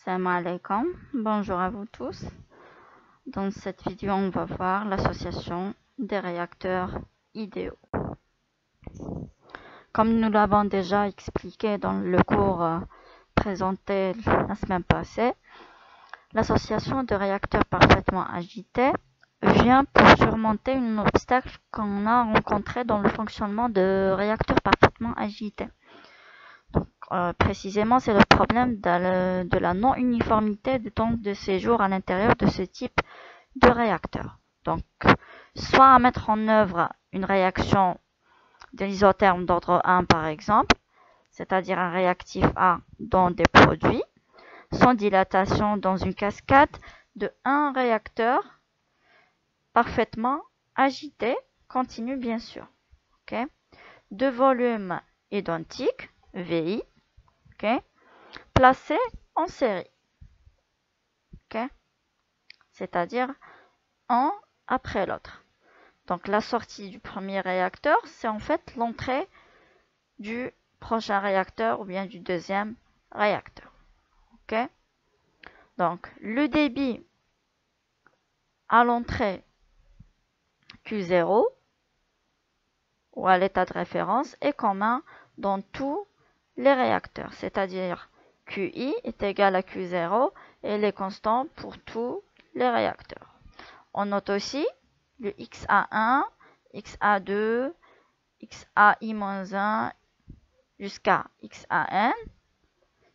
Salam alaikum, bonjour à vous tous. Dans cette vidéo, on va voir l'association des réacteurs idéaux. Comme nous l'avons déjà expliqué dans le cours présenté la semaine passée, l'association de réacteurs parfaitement agités vient pour surmonter un obstacle qu'on a rencontré dans le fonctionnement de réacteurs parfaitement agités. Donc, précisément, c'est le problème de la non-uniformité du temps de séjour à l'intérieur de ce type de réacteur. Donc, soit à mettre en œuvre une réaction d'isotherme d'ordre 1 par exemple, c'est-à-dire un réactif A dans des produits, sans dilatation dans une cascade de un réacteur parfaitement agité, continu bien sûr. Okay? De volume identique, VI, okay? Placés en série. Okay? C'est-à-dire un après l'autre. Donc la sortie du premier réacteur, c'est en fait l'entrée du prochain réacteur ou bien du deuxième réacteur. Okay? Donc le débit à l'entrée Q0 ou à l'état de référence est commun dans tous les réacteurs, c'est-à-dire QI est égal à Q0 et il est constant pour tous les réacteurs. On note aussi le XA1, XA2, XAI-1 jusqu'à XAN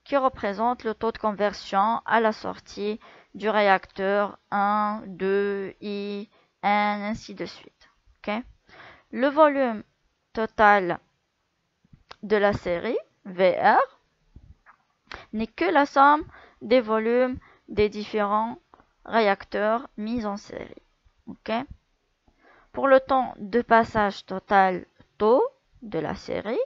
qui représentent le taux de conversion à la sortie du réacteur 1, 2, I, N, ainsi de suite. Okay? Le volume total de la série, VR, n'est que la somme des volumes des différents réacteurs mis en série. Okay? Pour le temps de passage total taux de la série,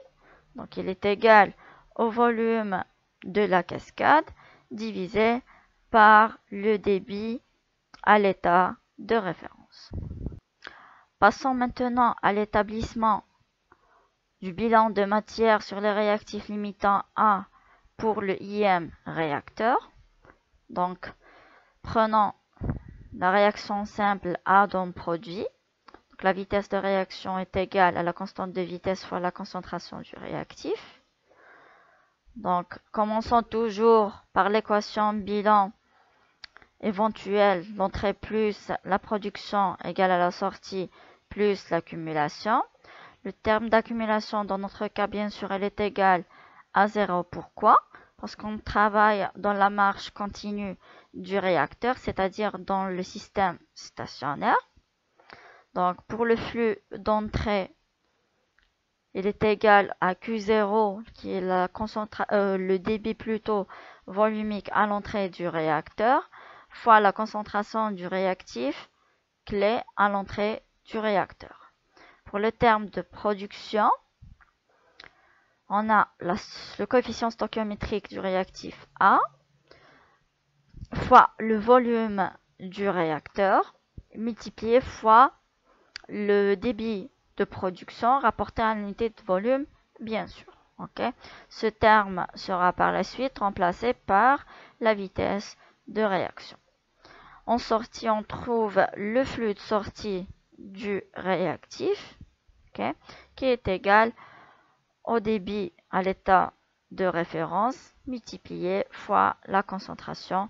donc il est égal au volume de la cascade divisé par le débit à l'état de référence. Passons maintenant à l'établissement du bilan de matière sur les réactifs limitants A pour le IM réacteur. Donc, prenons la réaction simple A dans le produit. Donc, la vitesse de réaction est égale à la constante de vitesse fois la concentration du réactif. Donc, commençons toujours par l'équation bilan éventuelle, l'entrée plus la production égale à la sortie plus l'accumulation. Le terme d'accumulation, dans notre cas, bien sûr, elle est égale à 0. Pourquoi? Parce qu'on travaille dans la marche continue du réacteur, c'est-à-dire dans le système stationnaire. Donc, pour le flux d'entrée, il est égal à Q0, qui est le débit plutôt volumique à l'entrée du réacteur, fois la concentration du réactif clé à l'entrée du réacteur. Pour le terme de production, on a le coefficient stoichiométrique du réactif A fois le volume du réacteur multiplié fois le débit de production rapporté à l'unité de volume, bien sûr. Okay? Ce terme sera par la suite remplacé par la vitesse de réaction. En sortie, on trouve le flux de sortie du réactif, okay, qui est égal au débit à l'état de référence multiplié fois la concentration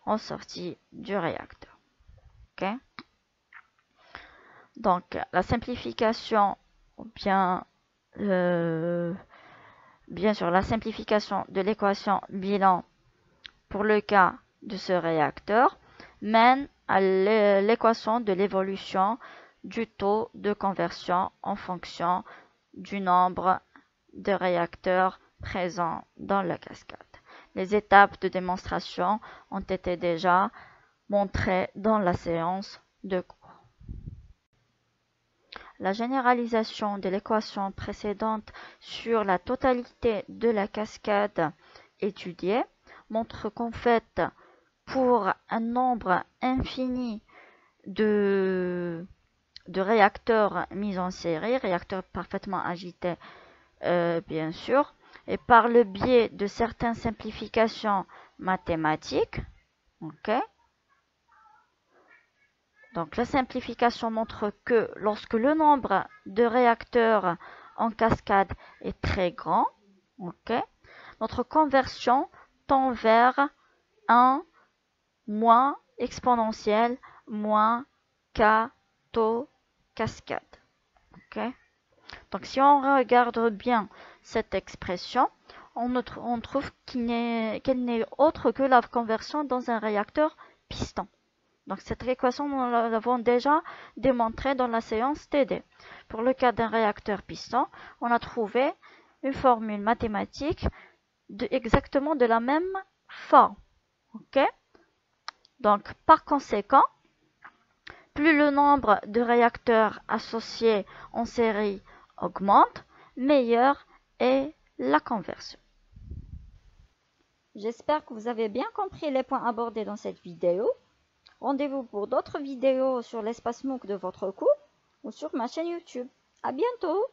en sortie du réacteur. Okay. Donc, la simplification, bien sûr, la simplification de l'équation bilan pour le cas de ce réacteur mène à l'équation de l'évolution du taux de conversion en fonction du nombre de réacteurs présents dans la cascade. Les étapes de démonstration ont été déjà montrées dans la séance de cours. La généralisation de l'équation précédente sur la totalité de la cascade étudiée montre qu'en fait, pour un nombre infini de réacteurs mis en série, réacteurs parfaitement agités bien sûr, et par le biais de certaines simplifications mathématiques, ok? Donc la simplification montre que lorsque le nombre de réacteurs en cascade est très grand, ok, notre conversion tend vers 1 moins exponentielle moins k taux cascade. Ok. Donc si on regarde bien cette expression, on trouve qu'elle n'est autre que la conversion dans un réacteur piston. Donc cette équation, nous l'avons déjà démontrée dans la séance TD. Pour le cas d'un réacteur piston, on a trouvé une formule mathématique exactement de la même forme. Ok. Donc par conséquent, plus le nombre de réacteurs associés en série augmente, meilleure est la conversion. J'espère que vous avez bien compris les points abordés dans cette vidéo. Rendez-vous pour d'autres vidéos sur l'espace MOOC de votre cours ou sur ma chaîne YouTube. À bientôt!